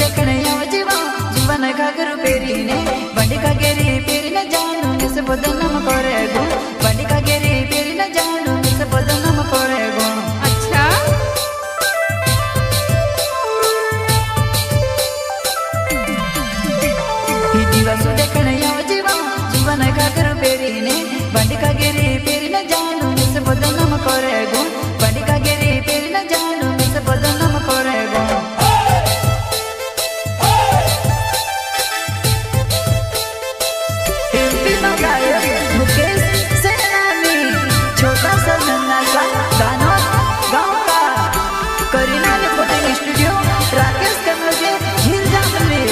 देखने आओ जीवा जीवन घाघरू पेरीने बंडी का गेरी पेरी न जानू से बदनाम करेगो बंडी का गेरी पेरी न जानू से बदनाम करेगो। अच्छा ही जीवा सो देखने आओ जीवा जीवन घाघरू पेरीने बंडी का गेरी पेरी न जानू से बदनाम करेगो बंडी का गेरी पेरी न जानू से बदनाम करेगो। छोटा सा नन्हा सा गाना गाँव का करीना रिकॉर्डिंग स्टूडियो राकेश कमल झील जामली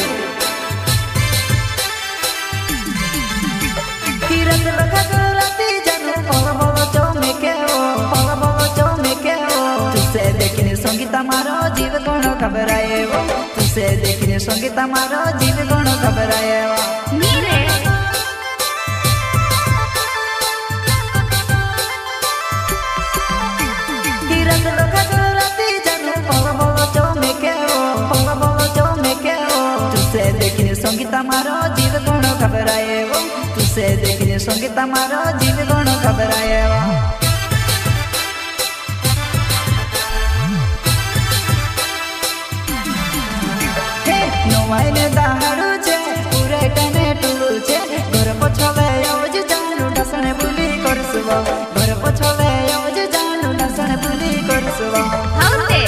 किरत लगा राती जानू पवा चौमे के हो तुसे देखने संगीता मारो जीव कोण घबराए वो तुसे देखने संगीता मारो जीव कोण घबराए वो नीरे देखने संगीता मारो जीव कोण घबराए वो तुसे देखने संगीता मारो जीव कोण घबराए वो। नोवाई ने दाहाड़ू छे पूरे कने टूलू छे घर पछले आवज जानू डसने बुली करसवा घर पछले आवज जानू डसने बुली करसवा। हाउते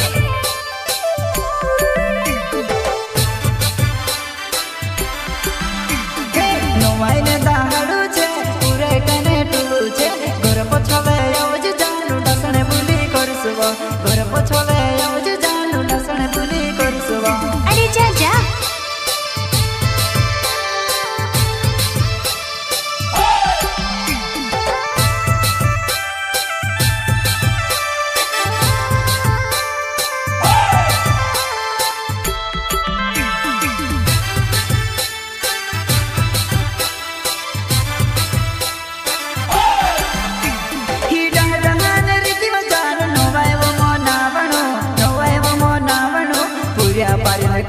नोवाई ने दाहाड़ू छे पूरे कने टूलू छे घर पछले आवज जानू डसने बुली करसवा घर पछले आवज जानू डसने बुली करसवा। अरे जा जा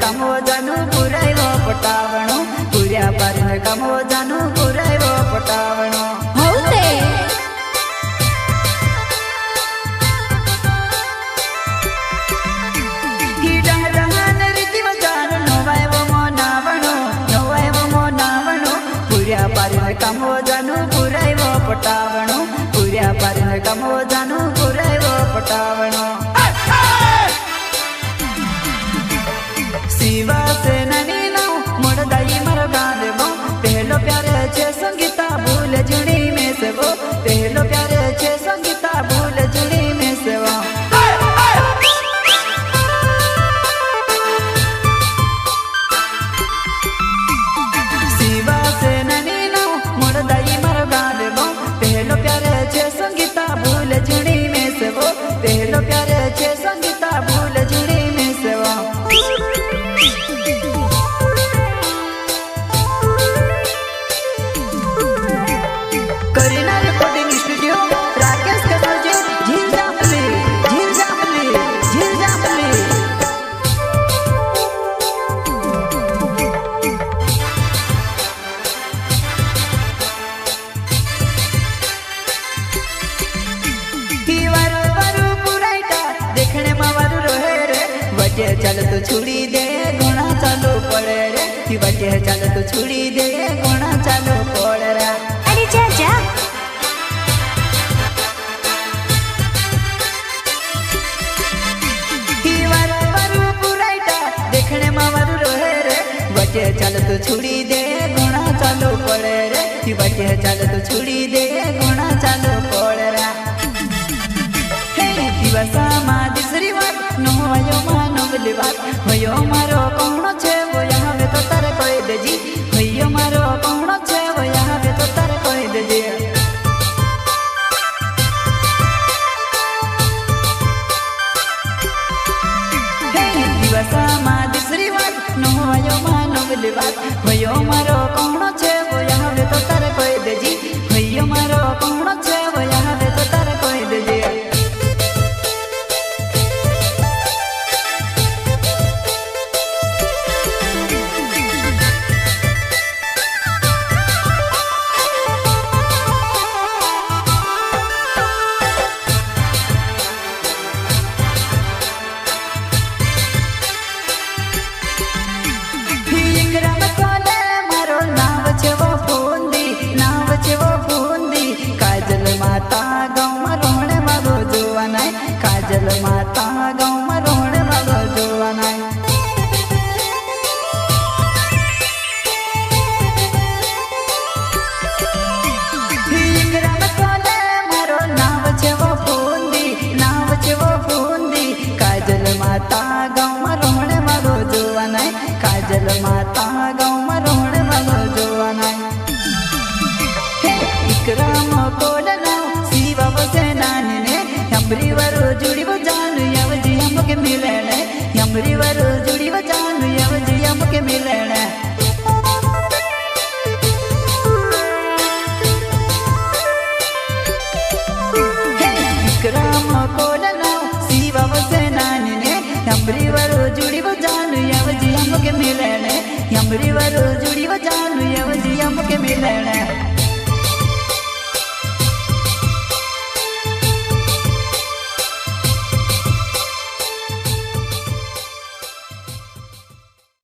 कमो जानू पुरायो पटावणो पुरिया पारी कमो जानू पुरायो पटावणो। हाउते हीडा रहन रीति वचार नोवाय वो मोनावणो पुरिया पारी कमो जानू पुरायो पटावणो पुरिया पारी कमो जानू पुरायो पटावणो। शिवा से ननी नाउ मोड़ दाई मर गावे वो पहलो प्यारे छे संगीता भूल जुड़ी में से वो पहलो प्यारे छे संगीता भूल जुड़ी में से वो। शिवा से ननी नाउ मोड़ दाई मर गावे वो पहलो प्यारे छे संगीता भूल जुड़ी में से वो पहलो प्यारे छे संगीता भूल जुड़ी में से वो। करीना रिकॉर्डिंग स्टूडियो राकेश कमल झील जामली झील जामली झील जामली। ही वारू वारू पुराइटा देखने में वारू रहे रे वटे चल तो छुड़ी दे गुणा चालू पड़े रे ही वटे चल तो छुड़ी दे गुणा चालू पड़े रे। अरे जा जा देखने में वारू रहे रे बटे चल तो छुड़ी दे गुणा चालू पड़े रे बटे चल तो छुड़ी दे गुणा चालू पड़े रे। दिवसा मा दिसरी बात नो आयो मानो बली बात भयो मारो कोणो छे वो यहाँ वे तो तारे कोई देजी भयो मारो कोणो छे वो यहाँ वे तो तारे कोई देजी। दिवसा मा दिसरी बात नो आयो मानो बली बात भयो मारो कोणो छे वो यहाँ वे तो तारे कोई देजी भयो मारो कोणो छे वो यहाँ वे तो तारे कोई देजी। काजल माता गाँव में रोहण वालो जोवाना विक्रम कोलना शिवा वसेनानी ने यमरी वरो जुड़ी वो जानू यवजी हमके मिलने यमरी वरो जुड़ी वो जानू यवजी हमके मिलने विक्रम कोलना शिवा वसेनानी ने यमरी वरो जुड़ी वो जानू यवजी हमके मिलने यमरी वरो जुड़ी वो जानू यवजी हमके मिलने